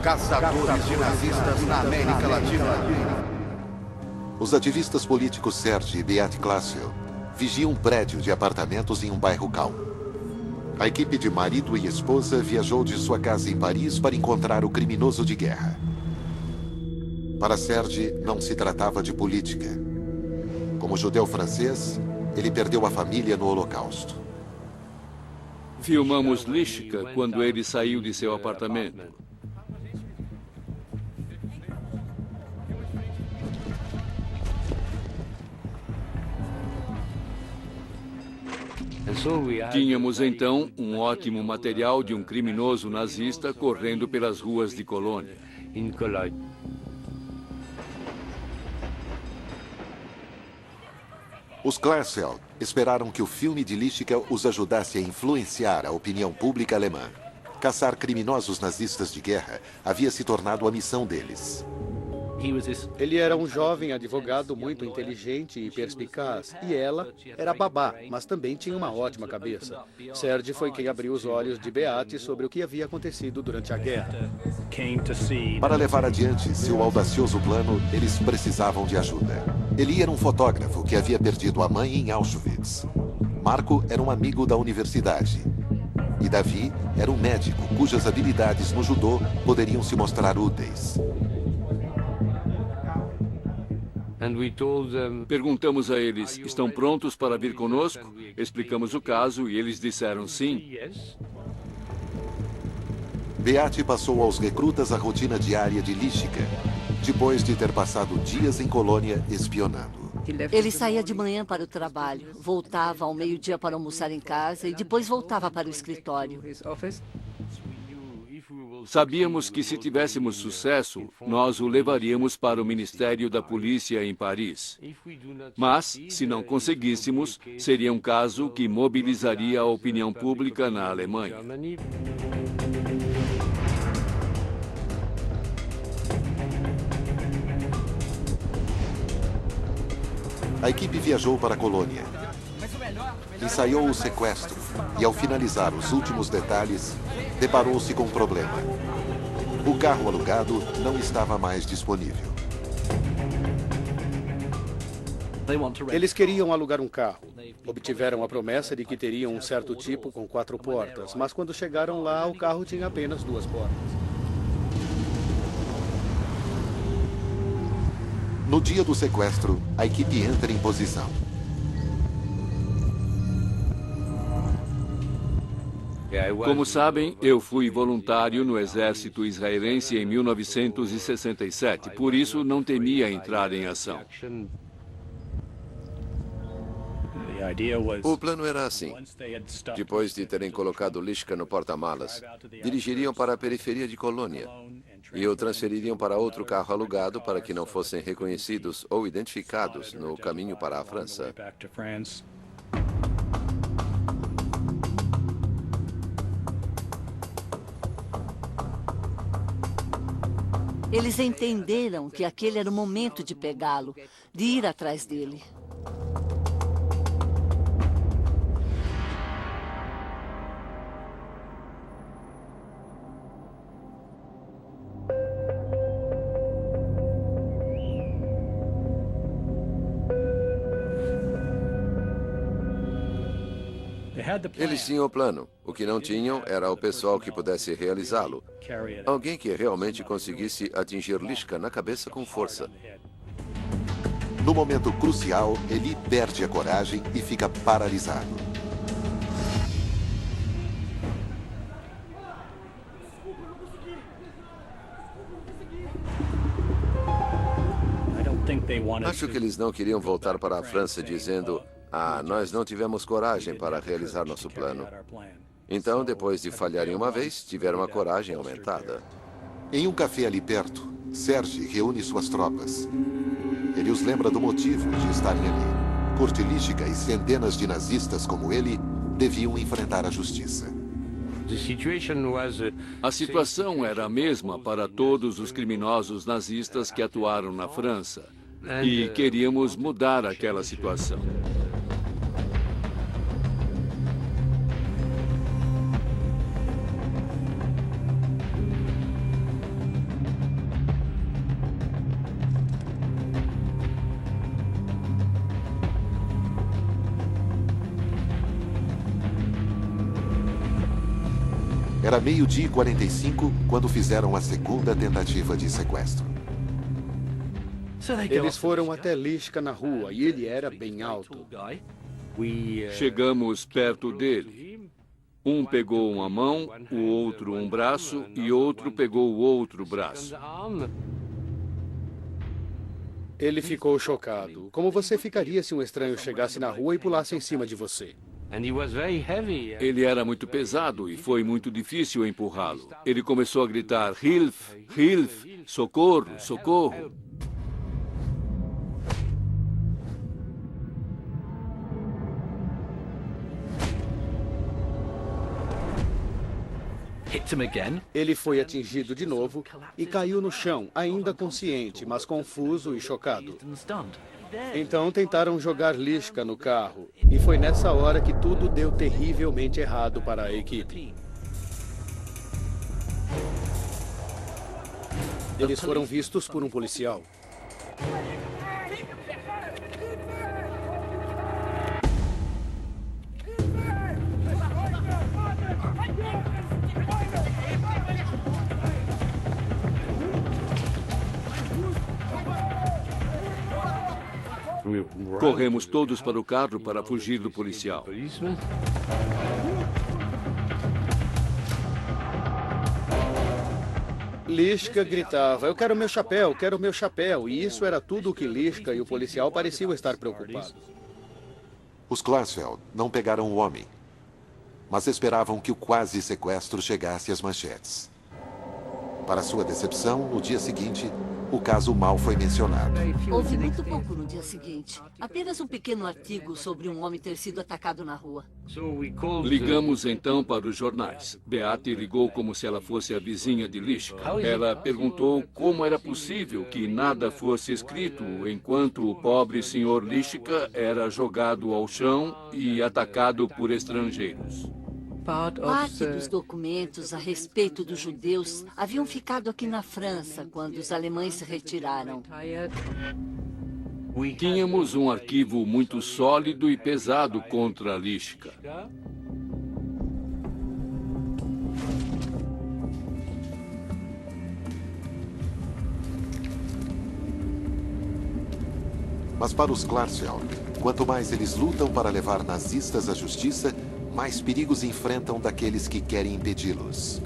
caçadores de nazistas na América Latina. Os ativistas políticos Serge e Beat Klassel vigiam um prédio de apartamentos em um bairro calmo. A equipe de marido e esposa viajou de sua casa em Paris para encontrar o criminoso de guerra. Para Serge, não se tratava de política. Como judeu francês, ele perdeu a família no Holocausto. Filmamos Lishka quando ele saiu de seu apartamento. Tínhamos então um ótimo material de um criminoso nazista correndo pelas ruas de Colônia. Os Klassel esperaram que o filme de Lishka os ajudasse a influenciar a opinião pública alemã. Caçar criminosos nazistas de guerra havia se tornado a missão deles. Ele era um jovem advogado muito inteligente e perspicaz, e ela era babá, mas também tinha uma ótima cabeça. Serge foi quem abriu os olhos de Beat sobre o que havia acontecido durante a guerra. Para levar adiante seu audacioso plano, eles precisavam de ajuda. Eli era um fotógrafo que havia perdido a mãe em Auschwitz. Marco era um amigo da universidade. E Davi era um médico cujas habilidades no judô poderiam se mostrar úteis. Perguntamos a eles, estão prontos para vir conosco? Explicamos o caso e eles disseram sim. Beat passou aos recrutas a rotina diária de Lishka, depois de ter passado dias em Colônia espionando. Ele saía de manhã para o trabalho, voltava ao meio-dia para almoçar em casa e depois voltava para o escritório. Sabíamos que se tivéssemos sucesso, nós o levaríamos para o Ministério da Polícia em Paris. Mas, se não conseguíssemos, seria um caso que mobilizaria a opinião pública na Alemanha. A equipe viajou para a Colônia. Ensaiou o sequestro e, ao finalizar os últimos detalhes, deparou-se com um problema. O carro alugado não estava mais disponível. Eles queriam alugar um carro. Obtiveram a promessa de que teriam um certo tipo com 4 portas, mas quando chegaram lá, o carro tinha apenas 2 portas. No dia do sequestro, a equipe entra em posição. Como sabem, eu fui voluntário no exército israelense em 1967, por isso não temia entrar em ação. O plano era assim. Depois de terem colocado Lishka no porta-malas, dirigiriam para a periferia de Colônia e o transfeririam para outro carro alugado para que não fossem reconhecidos ou identificados no caminho para a França. Eles entenderam que aquele era o momento de pegá-lo, de ir atrás dele. Eles tinham o plano. O que não tinham era o pessoal que pudesse realizá-lo. Alguém que realmente conseguisse atingir Lishka na cabeça com força. No momento crucial, Eli perde a coragem e fica paralisado. Acho que eles não queriam voltar para a França dizendo: nós não tivemos coragem para realizar nosso plano. Então, depois de falharem uma vez, tiveram a coragem aumentada. Em um café ali perto, Serge reúne suas tropas. Ele os lembra do motivo de estarem ali. Kurt Lishka e centenas de nazistas como ele deviam enfrentar a justiça. A situação era a mesma para todos os criminosos nazistas que atuaram na França. E queríamos mudar aquela situação. Era 12h45 quando fizeram a segunda tentativa de sequestro. Eles foram até Lishka na rua e ele era bem alto. Chegamos perto dele. Um pegou uma mão, o outro um braço e outro pegou o outro braço. Ele ficou chocado. Como você ficaria se um estranho chegasse na rua e pulasse em cima de você? Ele era muito pesado e foi muito difícil empurrá-lo. Ele começou a gritar: Hilf, Hilf, socorro, socorro. Ele foi atingido de novo e caiu no chão, ainda consciente, mas confuso e chocado. Então tentaram jogar Lishka no carro, e foi nessa hora que tudo deu terrivelmente errado para a equipe. Eles foram vistos por um policial. Corremos todos para o carro para fugir do policial. Lishka gritava: eu quero meu chapéu, quero meu chapéu. E isso era tudo o que Lishka e o policial pareciam estar preocupados. Os Klarsfeld não pegaram o homem, mas esperavam que o quase sequestro chegasse às manchetes. Para sua decepção, no dia seguinte, o caso mal foi mencionado. Houve muito pouco no dia seguinte. Apenas um pequeno artigo sobre um homem ter sido atacado na rua. Ligamos então para os jornais. Beate ligou como se ela fosse a vizinha de Lishka. Ela perguntou como era possível que nada fosse escrito enquanto o pobre senhor Lishka era jogado ao chão e atacado por estrangeiros. Parte dos documentos a respeito dos judeus haviam ficado aqui na França quando os alemães se retiraram. Tínhamos um arquivo muito sólido e pesado contra Lishka. Mas para os Klarsfeld, quanto mais eles lutam para levar nazistas à justiça, mais perigos enfrentam daqueles que querem impedi-los.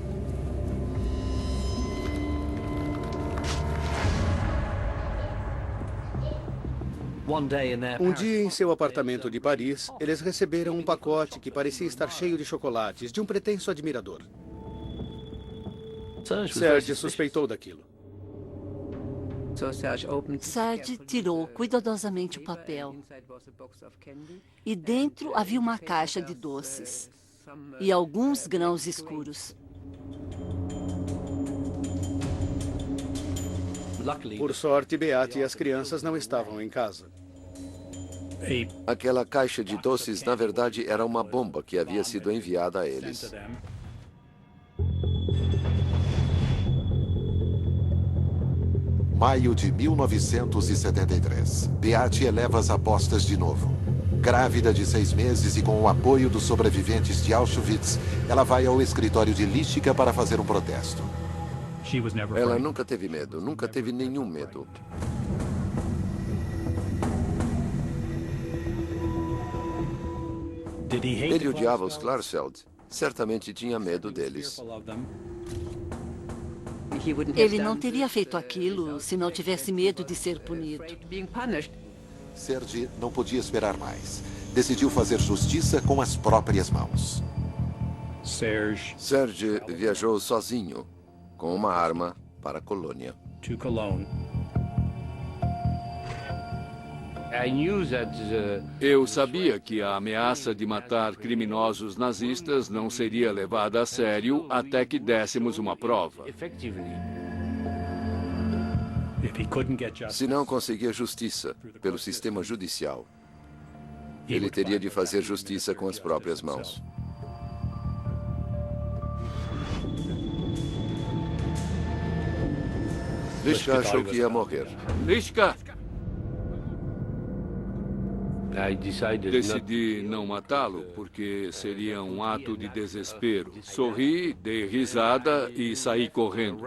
Um dia, em seu apartamento de Paris, eles receberam um pacote que parecia estar cheio de chocolates de um pretenso admirador. Serge suspeitou daquilo. Serge tirou cuidadosamente o papel. E dentro havia uma caixa de doces e alguns grãos escuros. Por sorte, Beate e as crianças não estavam em casa. Aquela caixa de doces, na verdade, era uma bomba que havia sido enviada a eles. Maio de 1973. Beate eleva as apostas de novo. Grávida de 6 meses e com o apoio dos sobreviventes de Auschwitz, ela vai ao escritório de Lishka para fazer um protesto. Ela nunca teve medo, nunca teve nenhum medo. Ele odiava os Klarsfeld. Certamente tinha medo deles. Ele não teria feito aquilo se não tivesse medo de ser punido. Serge não podia esperar mais. Decidiu fazer justiça com as próprias mãos. Serge viajou sozinho, com uma arma, para a Colônia. Eu sabia que a ameaça de matar criminosos nazistas não seria levada a sério até que dessemos uma prova. Se não conseguir justiça pelo sistema judicial, ele teria de fazer justiça com as próprias mãos. Lishka achou que ia morrer. Lishka! Decidi não matá-lo porque seria um ato de desespero. Sorri, dei risada e saí correndo.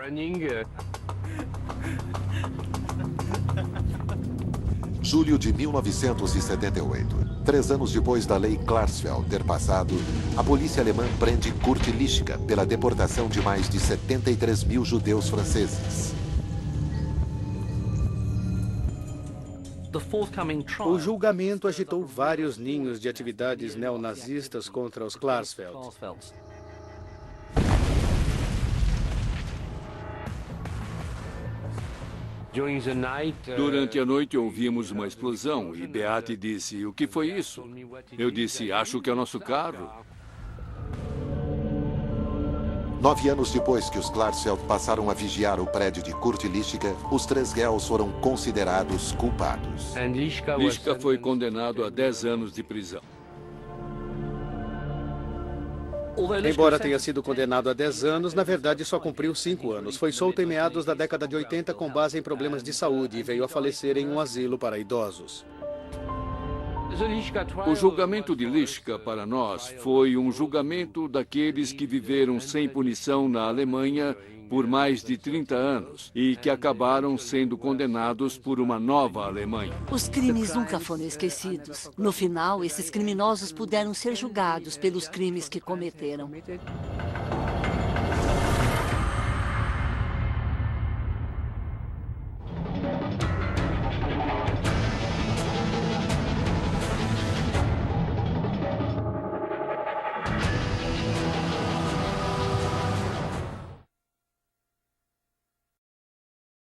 Julho de 1978. 3 anos depois da lei Klarsfeld ter passado, a polícia alemã prende Kurt Lischka pela deportação de mais de 73 mil judeus franceses. O julgamento agitou vários ninhos de atividades neonazistas contra os Klarsfeld. Durante a noite ouvimos uma explosão e Beate disse, o que foi isso? Eu disse, acho que é o nosso carro. 9 anos depois que os Klarsfeld passaram a vigiar o prédio de Kurt Lischka, os 3 réus foram considerados culpados. Lischka foi condenado a 10 anos de prisão. Embora tenha sido condenado a 10 anos, na verdade só cumpriu 5 anos. Foi solto em meados da década de 80 com base em problemas de saúde e veio a falecer em um asilo para idosos. O julgamento de Lischka, para nós, foi um julgamento daqueles que viveram sem punição na Alemanha por mais de 30 anos e que acabaram sendo condenados por uma nova Alemanha. Os crimes nunca foram esquecidos. No final, esses criminosos puderam ser julgados pelos crimes que cometeram.